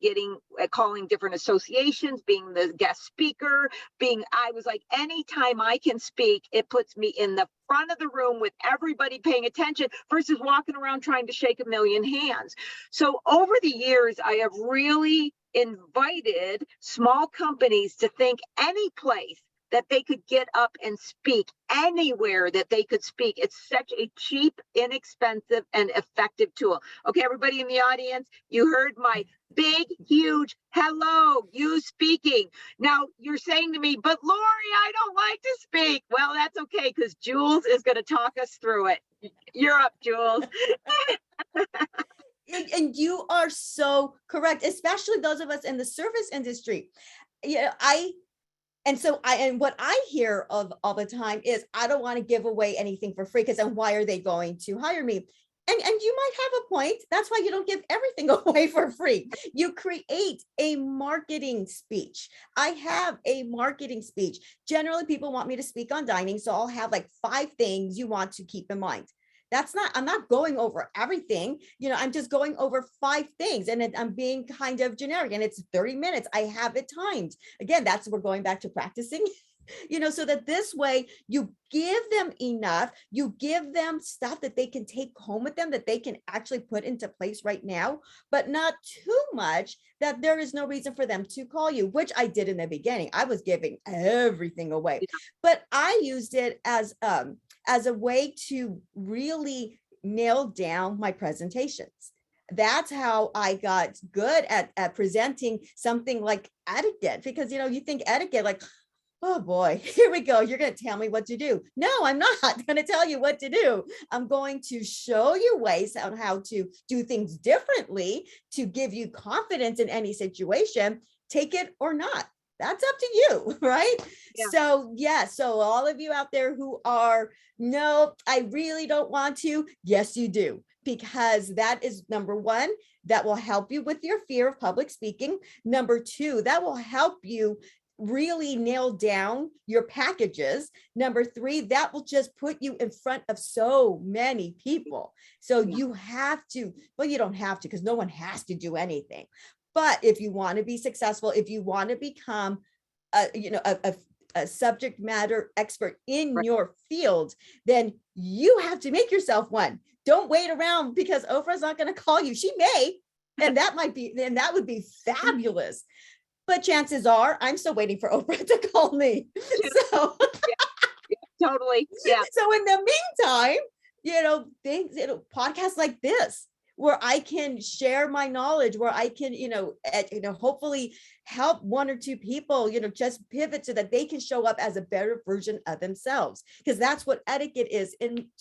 calling different associations, being the guest speaker, I was like, anytime I can speak, it puts me in the front of the room with everybody paying attention versus walking around trying to shake a million hands. So over the years, I have really invited small companies to think any place that they could get up and speak, anywhere that they could speak. It's such a cheap, inexpensive, and effective tool. Okay, everybody in the audience, you heard my big, huge hello, you speaking. Now you're saying to me, but Lori, I don't like to speak. Well, that's okay, because Jules is going to talk us through it. You're up, Jules. And you are so correct, especially those of us in the service industry. And what I hear of all the time is, I don't want to give away anything for free, because then why are they going to hire me? And you might have a point. That's why you don't give everything away for free. You create a marketing speech. I have a marketing speech. Generally, people want me to speak on dining, so I'll have like 5 things you want to keep in mind. I'm not going over everything, I'm just going over 5 things, and I'm being kind of generic, and it's 30 minutes. I have it timed. Again, we're going back to practicing, so that this way you give them enough, you give them stuff that they can take home with them, that they can actually put into place right now, but not too much that there is no reason for them to call you, which I did in the beginning. I was giving everything away, but I used it as a way to really nail down my presentations. that's how I got good at presenting something like etiquette, because, you think etiquette, like, oh boy, here we go. You're going to tell me what to do. No, I'm not going to tell you what to do. I'm going to show you ways on how to do things differently to give you confidence in any situation, take it or not. That's up to you, right? Yeah. So yeah, so all of you out there who are, no, I really don't want to. Yes, you do, because that is number one, that will help you with your fear of public speaking. Number two, that will help you really nail down your packages. Number three, that will just put you in front of so many people. So you have to, well, you don't have to, because no one has to do anything. But if you want to be successful, if you want to become a subject matter expert in your field, then you have to make yourself one. Don't wait around, because Oprah's not going to call you. She may, and that would be fabulous. But chances are I'm still waiting for Oprah to call me. So Totally. Yeah. So in the meantime, podcasts like this, where I can share my knowledge, where I can, hopefully help one or two people, just pivot so that they can show up as a better version of themselves, because that's what etiquette is,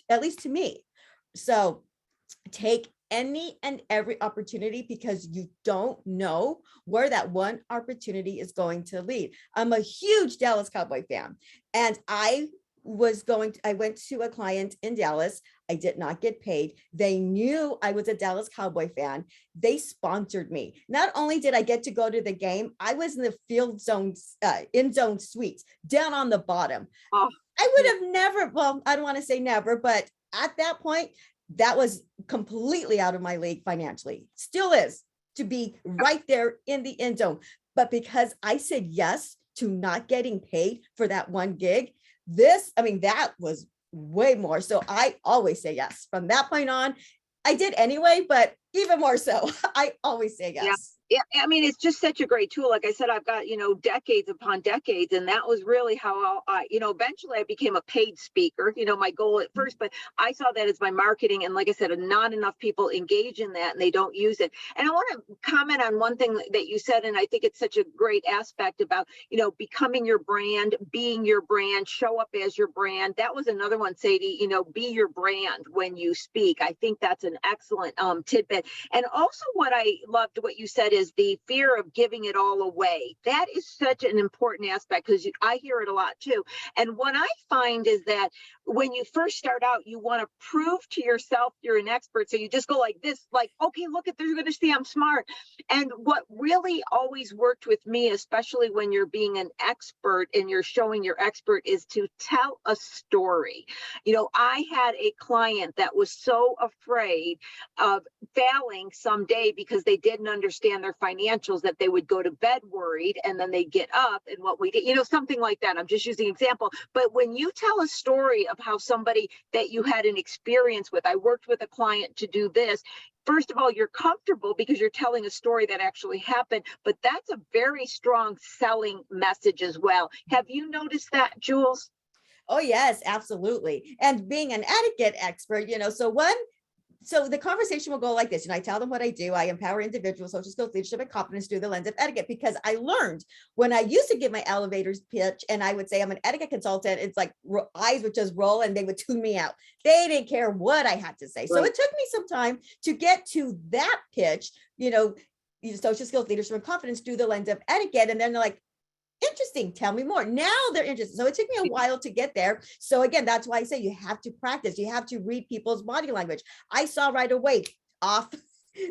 at least to me. So take any and every opportunity, because you don't know where that one opportunity is going to lead. I'm a huge Dallas Cowboy fan, and I went to a client in Dallas. I did not get paid. They knew I was a Dallas Cowboy fan. They sponsored me. Not only did I get to go to the game, I was in the field zone, in zone suites, down on the bottom. Oh. I would have never, well, I don't want to say never, but at that point, that was completely out of my league financially. Still is, to be right there in the end zone. But because I said yes to not getting paid for that one gig, that was way more. So I always say yes. From that point on, I did anyway, but even more so, I always say yes. Yeah, I mean, it's just such a great tool. Like I said, I've got, decades upon decades, and that was really how eventually I became a paid speaker, my goal at first, but I saw that as my marketing. And like I said, not enough people engage in that and they don't use it. And I want to comment on one thing that you said, and I think it's such a great aspect about, becoming your brand, being your brand, show up as your brand. That was another one, Sadie, be your brand when you speak. I think that's an excellent tidbit. And also what I loved what you said is the fear of giving it all away. That is such an important aspect, because I hear it a lot too. And what I find is that when you first start out, you want to prove to yourself you're an expert. So you just go like this, like, okay, look at, they're going to see I'm smart. And what really always worked with me, especially when you're being an expert and you're showing you're expert, is to tell a story. I had a client that was so afraid of failing someday because they didn't understand their financials that they would go to bed worried, and then they get up, and what we did, something like that. I'm just using an example. But when you tell a story of how somebody that you had an experience with, I worked with a client to do this. First of all, you're comfortable because you're telling a story that actually happened, but that's a very strong selling message as well. Have you noticed that, Jules? Oh, yes, absolutely. And being an etiquette expert, so the conversation will go like this. I tell them what I do. I empower individuals, social skills, leadership, and confidence through the lens of etiquette, because I learned when I used to give my elevators pitch and I would say I'm an etiquette consultant, it's like eyes would just roll and they would tune me out. They didn't care what I had to say. Right. So it took me some time to get to that pitch, social skills, leadership, and confidence through the lens of etiquette. And then they're like, interesting, tell me more. Now they're interested. So it took me a while to get there. So again, that's why I say you have to practice. You have to read people's body language. I saw right away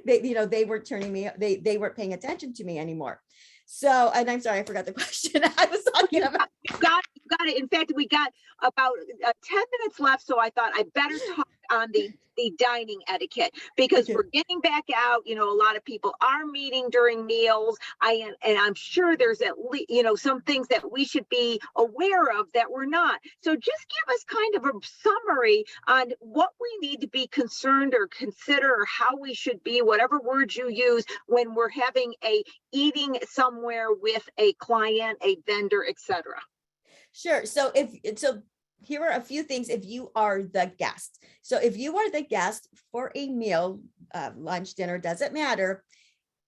they weren't turning me, they weren't paying attention to me anymore. So, and I'm sorry, I forgot the question I was talking about. You got it. In fact, we got about 10 minutes left. So I thought I better talk on the dining etiquette, because we're getting back out. A lot of people are meeting during meals. And I'm sure there's at least, some things that we should be aware of that we're not. So just give us kind of a summary on what we need to be concerned or consider, or how we should be, whatever words you use, when we're having a eating somewhere with a client, a vendor, etc. Sure. So here are a few things if you are the guest. So if you are the guest for a meal, lunch, dinner, doesn't matter.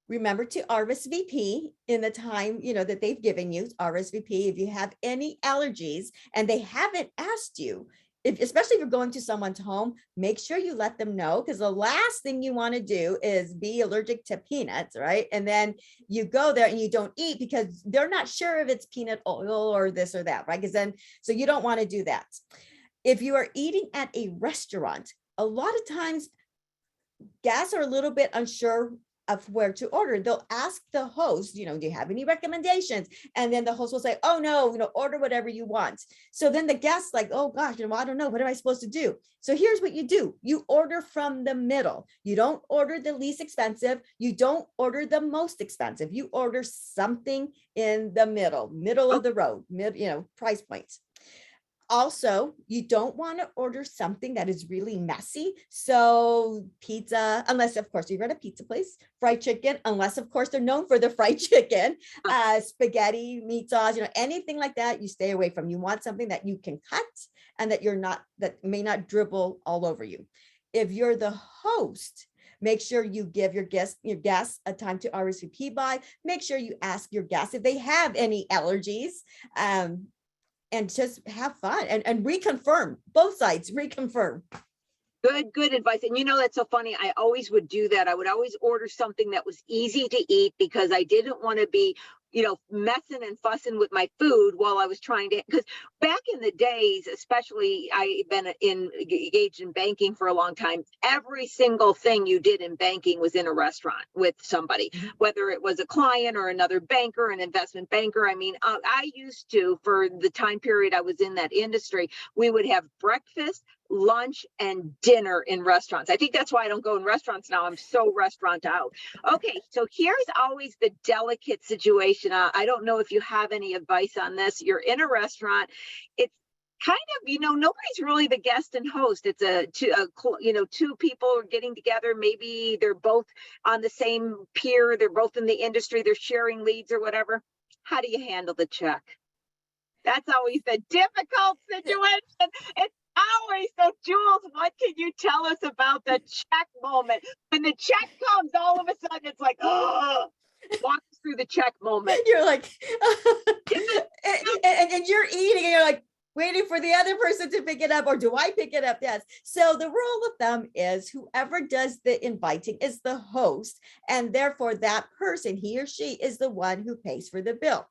Remember to RSVP in the time, that they've given you, RSVP. If you have any allergies and they haven't asked you, especially if you're going to someone's home, make sure you let them know, because the last thing you want to do is be allergic to peanuts, right? And then you go there and you don't eat because they're not sure if it's peanut oil or this or that, right? So you don't want to do that. If you are eating at a restaurant, a lot of times guests are a little bit unsure of where to order. They'll ask the host, do you have any recommendations? And then the host will say, oh no, order whatever you want. So then the guest's like, oh gosh, I don't know, what am I supposed to do? So here's what you do. You order from the middle. You don't order the least expensive. You don't order the most expensive. You order something in the middle of the road, price points. Also, you don't want to order something that is really messy. So pizza, unless of course you're at a pizza place, fried chicken, unless of course they're known for the fried chicken, spaghetti, meat sauce, anything like that, you stay away from. You want something that you can cut and that may not dribble all over you. If you're the host, make sure you give your guests a time to RSVP by. Make sure you ask your guests if they have any allergies. And just have fun and reconfirm, both sides, reconfirm. Good advice. And that's so funny. I always would do that. I would always order something that was easy to eat because I didn't want to be, messing and fussing with my food while I was trying to, because back in the days, especially I've been engaged in banking for a long time. Every single thing you did in banking was in a restaurant with somebody, whether it was a client or another banker, an investment banker. I mean, I used to, for the time period I was in that industry, we would have breakfast, lunch, and dinner in restaurants. I think that's why I don't go in restaurants now. I'm so restaurant out. Okay, so here's always the delicate situation. I don't know if you have any advice on this. You're in a restaurant. It's kind of, nobody's really the guest and host. It's two people are getting together. Maybe they're both on the same peer. They're both in the industry. They're sharing leads or whatever. How do you handle the check? That's always the difficult situation. It's always. So Jules, what can you tell us about the check moment? When the check comes, all of a sudden it's like, oh, walk us through the check moment. You're like, and you're eating and you're like waiting for the other person to pick it up, or do I pick it up? Yes. So the rule of thumb is whoever does the inviting is the host, and therefore that person, he or she, is the one who pays for the bill.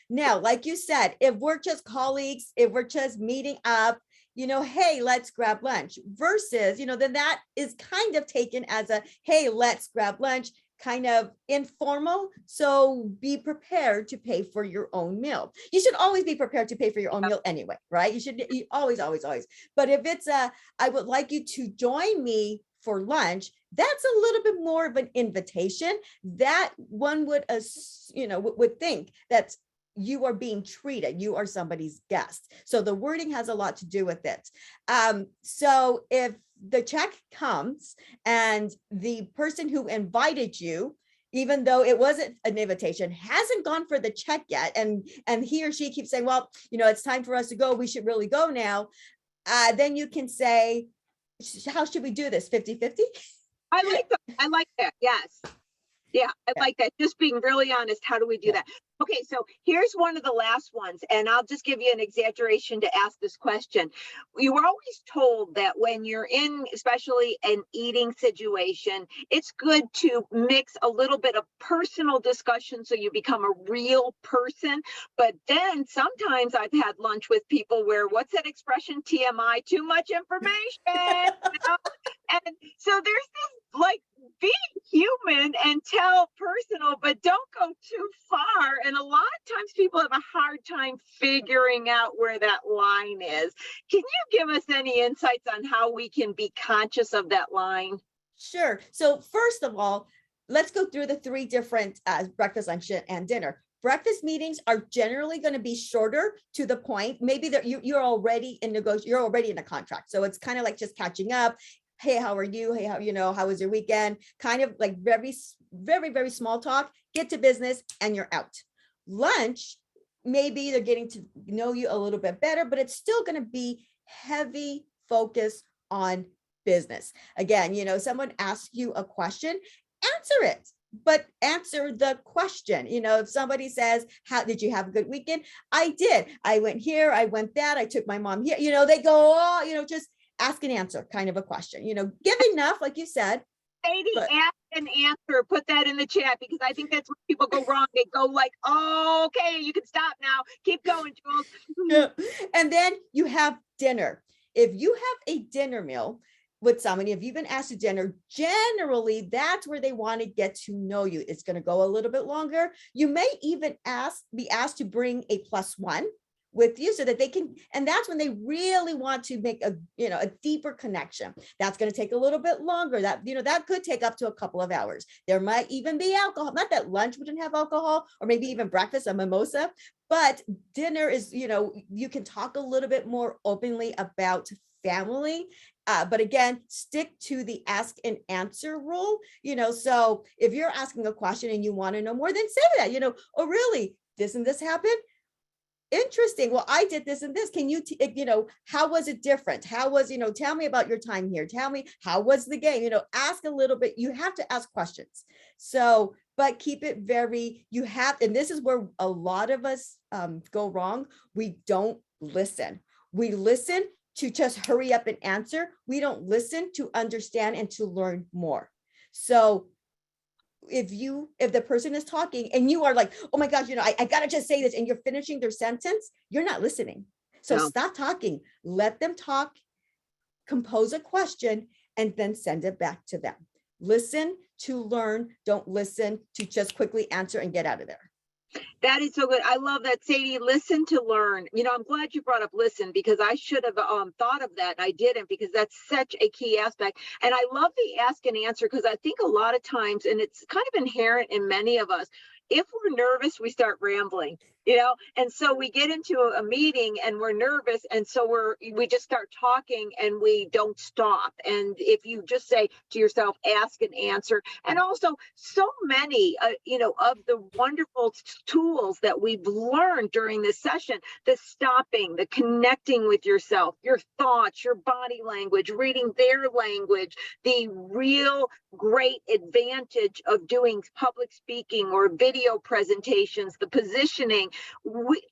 Now, like you said, if we're just colleagues, if we're just meeting up, hey, let's grab lunch, versus, then that is kind of taken as a, hey, let's grab lunch, kind of informal. So be prepared to pay for your own meal. You should always be prepared to pay for your own meal anyway, right? You always. But if it's I would like you to join me for lunch, that's a little bit more of an invitation that one would, would think that's, you are being treated, you are somebody's guest. So the wording has a lot to do with it. So if the check comes and the person who invited you, even though it wasn't an invitation, hasn't gone for the check yet, and he or she keeps saying, well, it's time for us to go, we should really go now, then you can say, how should we do this? 50-50? I like that. Yes. Yeah, I like that. Just being really honest, how do we do that? Okay, so here's one of the last ones, and I'll just give you an exaggeration to ask this question. You were always told that when you're in, especially an eating situation, it's good to mix a little bit of personal discussion so you become a real person. But then sometimes I've had lunch with people where, what's that expression, TMI, too much information? And so there's this, like, be human and tell personal, but don't go too far. And a lot of times people have a hard time figuring out where that line is. Can you give us any insights on how we can be conscious of that line? Sure. So first of all, let's go through the three different breakfast, lunch, and dinner. Breakfast meetings are generally going to be shorter, to the point. Maybe that you're already in you're already in a contract, so it's kind of like just catching up. Hey, how are you? Hey, how was your weekend? Kind of like very, very, very small talk, get to business, and you're out. Lunch, maybe they're getting to know you a little bit better, but it's still going to be heavy focus on business. Again, someone asks you a question, answer it, but answer the question. If somebody says, how did you have a good weekend? I did. I went here, I went that, I took my mom here, they go, oh, just ask and answer kind of a question, give enough, like you said. Sadie, ask and answer, put that in the chat, because I think that's where people go wrong. They go like, oh, okay, you can stop now. Keep going, Jules. Yeah. And then you have dinner. If you have a dinner meal with somebody, if you've been asked to dinner, generally that's where they want to get to know you. It's going to go a little bit longer. You may even be asked to bring a +1 with you so that they can, and that's when they really want to make a deeper connection. That's going to take a little bit longer. That could take up to a couple of hours. There might even be alcohol. Not that lunch wouldn't have alcohol, or maybe even breakfast, a mimosa, but dinner is, you can talk a little bit more openly about family. But again, stick to the ask and answer rule. So if you're asking a question and you want to know more, then say that, oh, really, this and this happened? Interesting. Well, I did this and this. Can you, how was it different? How was, tell me about your time here. Tell me, how was the game? Ask a little bit. You have to ask questions. So, but keep it very, and this is where a lot of us go wrong. We don't listen. We listen to just hurry up and answer. We don't listen to understand and to learn more. So if the person is talking and you are like, oh my gosh, I gotta just say this, and you're finishing their sentence, you're not listening. So Stop talking, let them talk, compose a question, and then send it back to them. Listen to learn, don't listen to just quickly answer and get out of there. That is so good. I love that, Sadie. Listen to learn. I'm glad you brought up listen, because I should have thought of that. And I didn't, because that's such a key aspect. And I love the ask and answer, because I think a lot of times, and it's kind of inherent in many of us, if we're nervous, we start rambling, and so we get into a meeting and we're nervous. And so we just start talking and we don't stop. And if you just say to yourself, ask and answer, and also so many, of the wonderful tools that we've learned during this session, the stopping, the connecting with yourself, your thoughts, your body language, reading their language, the real great advantage of doing public speaking or video presentations, the positioning.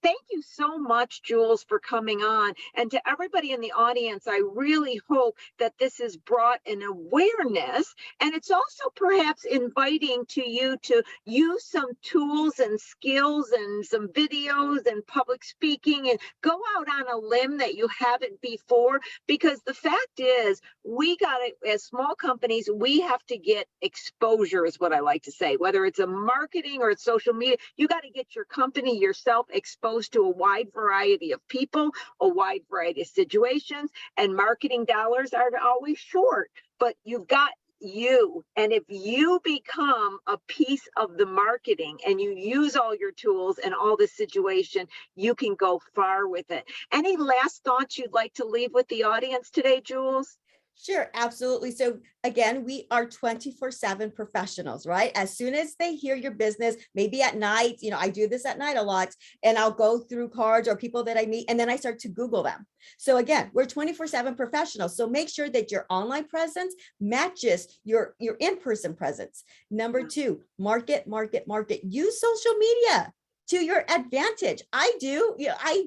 Thank you so much, Jules, for coming on. And to everybody in the audience, I really hope that this has brought an awareness, and it's also perhaps inviting to you to use some tools and skills and some videos and public speaking, and go out on a limb that you haven't before, because the fact is, we got to, as small companies, we have to get exposure, is what I like to say, whether it's a marketing or it's social media. You got to get your company, yourself, exposed to a wide variety of people, a wide variety of situations, and marketing dollars are always short, but you've got you. And if you become a piece of the marketing and you use all your tools and all this situation, you can go far with it. Any last thoughts you'd like to leave with the audience today, Jules? Sure, absolutely. So again, we are 24/7 professionals, right? As soon as they hear your business, maybe at night, I do this at night a lot, and I'll go through cards or people that I meet, and then I start to Google them. So again, we're 24/7 professionals. So make sure that your online presence matches your in-person presence. Number 2, market. Use social media to your advantage. I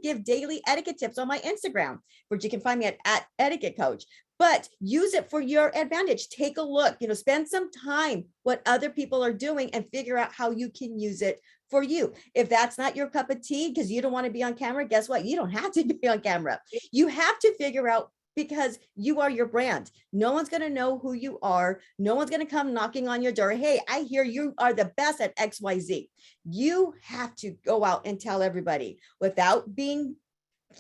give daily etiquette tips on my Instagram, which you can find me at Etiquette Coach. But use it for your advantage. Take a look, spend some time what other people are doing and figure out how you can use it for you. If that's not your cup of tea because you don't want to be on camera, guess what? You don't have to be on camera. You have to figure out, because you are your brand. No one's going to know who you are. No one's going to come knocking on your door. Hey, I hear you are the best at XYZ. You have to go out and tell everybody without being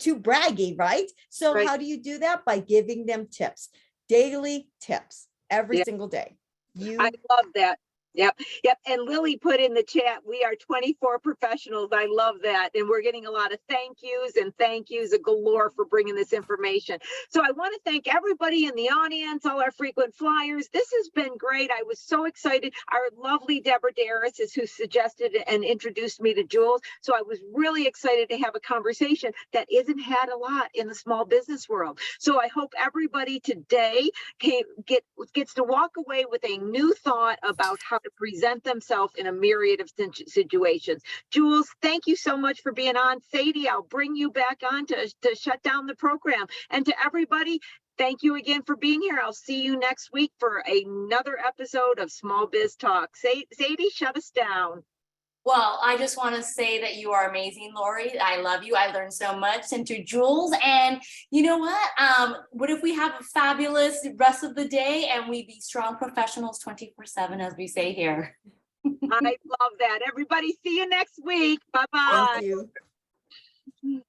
too braggy, right? So Right. How do you do that? By giving them tips, daily tips every single day. I love that. Yep. And Lily put in the chat, we are 24 professionals. I love that. And we're getting a lot of thank yous galore for bringing this information. So I want to thank everybody in the audience, all our frequent flyers. This has been great. I was so excited. Our lovely Deborah Darris is who suggested and introduced me to Jules. So I was really excited to have a conversation that isn't had a lot in the small business world. So I hope everybody today gets to walk away with a new thought about how to present themselves in a myriad of situations. Jules, thank you so much for being on. Sadie, I'll bring you back on to shut down the program. And to everybody, thank you again for being here. I'll see you next week for another episode of Small Biz Talk. Sadie, shut us down. Well, I just want to say that you are amazing, Lori. I love you. I learned so much. And to Jules, and you know what if we have a fabulous rest of the day and we be strong professionals 24/7, as we say here. I love that. Everybody, see you next week. Bye-bye. Thank you.